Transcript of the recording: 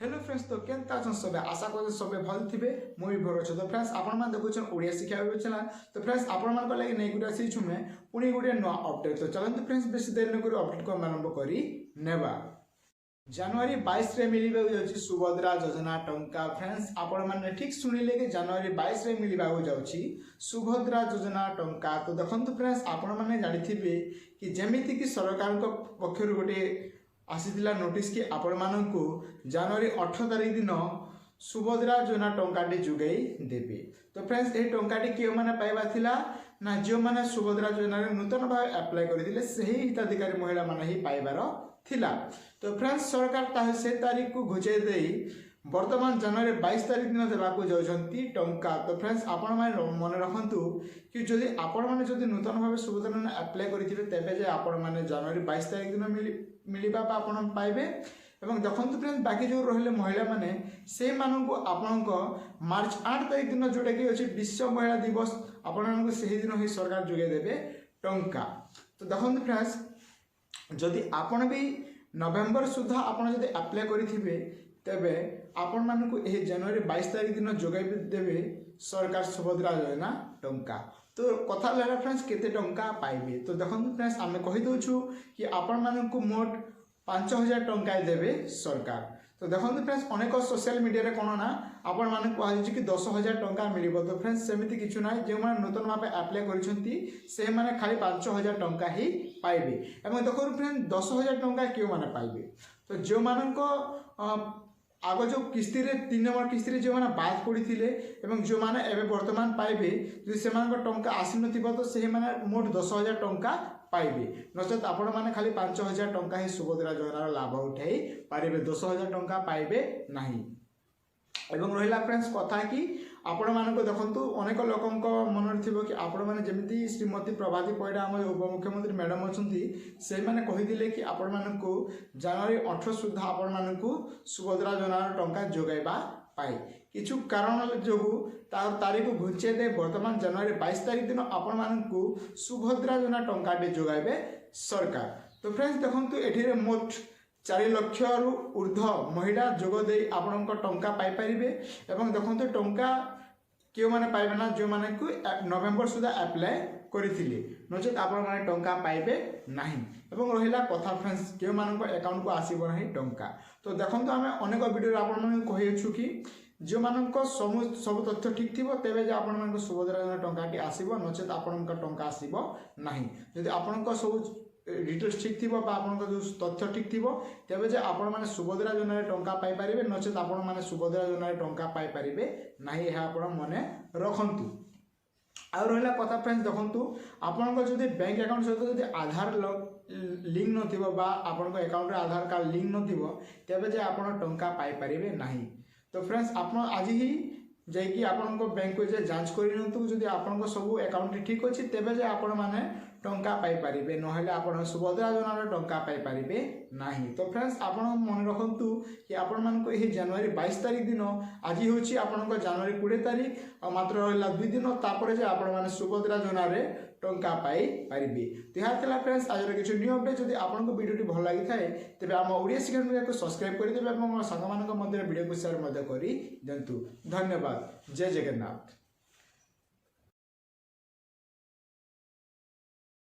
Hello friends तो केनता छन सबे आशा कर सबे भल थिबे मुई भर छ तो फ्रेंड्स आपण मान देखु छन ओडिया शिक्षा वेब चैनल तो फ्रेंड्स आपण मान को लागि नै गुडा सी छुमे पुनी गुडे नो अपडेट तो चलन तो फ्रेंड्स बेसी देर न करी अपडेट को आरंभ करी नेबा जनवरी 22 रे मिलिबा जाउची सुभद्रा योजना टंका फ्रेंड्स आपण माने ठीक सुनिले कि जनवरी 22 रे मिलिबा जाउची सुभद्रा योजना टंका तो देखंतु फ्रेंड्स आपण माने जानि थिबे कि जेमिति कि सरकार को पक्षरु गोटे आसीला नोटिस कि आपण मानकु जनवरी 18 तारिख दिन सुभद्रा योजना टंकाटी जुगाई देबे। तो फ्रेंड्स ए टंकाटी के माने पाइबा थिला ना जो माने सुभद्रा योजना रे नूतन भाव अप्लाई करिदिले सही हिताधिकारी महिला माने ही पाइबार थिला। तो फ्रेंड्स सरकार ता से तारिख को घुचाई देई वर्तमान जनवरी 22 तारिख दिन देवाक जाउछंती टंका। तो फ्रेंड्स आपण माने मन रखंतु कि जदि आपण माने जदि नूतन भाव सुभद्रा योजना अप्लाई करिथिबे तेबे जे आपण माने जनवरी 22 तारिख दिन मिलिबा आपण पाइबे एवं देखंतु फ्रेंड्स बाकी जो रहले महिला माने से मानन को आपण को मार्च 8 तारिख दिन जोटा कि अछि विश्व महिला दिवस आपण मानन को सही दिन ही सरकार जोगे देबे टंका। तो देखंतु फ्रेंड्स जदि आपण भी नवेम्बर सुधा आपण जदि अप्लाई करिथिबे तेबे आपण मानन को ए जनवरी 22 तारिख दिन जोगाई देबे सरकार सुभद्रा योजना टंका। तो कथा लगा फ्रेंड्स केते टंका पाइबे तो देखंतु फ्रेंड्स आमे कहि दोछु कि आपण मानन को मोट 5000 टंका देबे सरकार। तो देखंतु फ्रेंड्स अनेक सोशल मीडिया रे कोन ना आपण माने कहै कि 10000 टंका मिलिबो। तो फ्रेंड्स सेमिति किछु नै जे माने नूतन भाबे अप्लाई करिसंती से माने खाली 5000 टंका ही पाइबे। एवं देखो फ्रेंड्स 10000 टंका केउ माने पाइबे तो जो मानन को आग जो किस्ती रे 3 नंबर किस्ती रे जो माने बाद पड़ी थिले एवं जो माने एबे वर्तमान पाइबे जो से माने टंका आसी नथिबो तो से माने मोट 10000 टंका पाइबे नचेत आपण माने खाली 5000 टंका ही सुभद्रा योजना लाभ उठाई पारिबे 10000 टंका पाइबे नाही। एवं रहिला फ्रेंड्स कथा कि आपण मानको देखंतु अनेक लोकंक मन थिबो कि आपण माने जेमिति श्रीमती प्रभाती परिडा हम उपमुख्यमंत्री मैडम अछंती से माने कहिदिले कि आपण मानको जनवरी 18 सुद्धा आपण मानको सुभद्रा योजना टंका जोगाइबा पाई किछु कारण जोगु तार तारीख घुचे दे वर्तमान जनवरी 22 तारिख दिन आपण मानको सुभद्रा योजना टंकाटे जोगाइबे सरकार। तो फ्रेंड्स देखंतु एठी रे मोट 4 लाख रु ऊर्ध्व महिला जोग दे आपन टंका पाई परिबे एवं देखंतु टंका क्यों माने पाइबे ना जो माने को नवेम्बर सुधा अप्लाई करिथिले नचेत आपण माने टंका पाइबे नाही। एवं रहिला कथा फ्रेंड्स क्यों मानन को अकाउंट को आसीबो नाही टंका। तो देखंतु हमें अनेक वीडियो रे आपण माने कहिछु कि जो मानन को सब तथ्य ठीक थिबो तेबे जे आपण मानन को सुभद्रा योजना टंकाटी आसीबो नचेत आपण को टंका आसीबो नाही। जदि आपण को सब डिटेल्स ठीक थी आपण जो तथ्य ठीक थी तेज जे आपण मैंने सुभद्रा योजना टंका पाई पारे नचेत आपण मैंने सुभद्रा योजना टंका पाई पारे ना यह आप मन रखु। आउ रहा कथा फ्रेंड्स देखु आपण जब बैंक अकाउंट सहित जब आधार लिंक नथिबो बा आपण अकाउंट रे आधार कार्ड लिंक नथिबो तेबे जे आपण टंका पाई पारिबे नाही। तो फ्रेंड्स आपण आज ही जाइए आपण बैंक को जांच कर जब आपण सब अकाउंट ठीक अच्छी तेबे जे आपण माने टंका पाई पारिबे नहले आपण सुभद्रा योजना टंका पाई पारिबे नाही। तो फ्रेंड्स आपण मन रखंतु कि आपण मानको एही जनवरी 22 तारिख दिन आज होची आपण जनवरी 20 तारिख और मात्र रहला 2 दिन तापर जे आपण माने सुभद्रा योजना रे टंका पाई पारिबे। तो यहाँ थिला फ्रेंड्स आज किछु न्यू अपडेट जदि आपण को वीडियो भल लागि थाए तबे हम ओडिया शिक्षा मीडिया को सब्सक्राइब कर देबे और संग मानक मध्य वीडियो को शेयर मध्य करी देंतु। धन्यवाद। जय जगन्नाथ।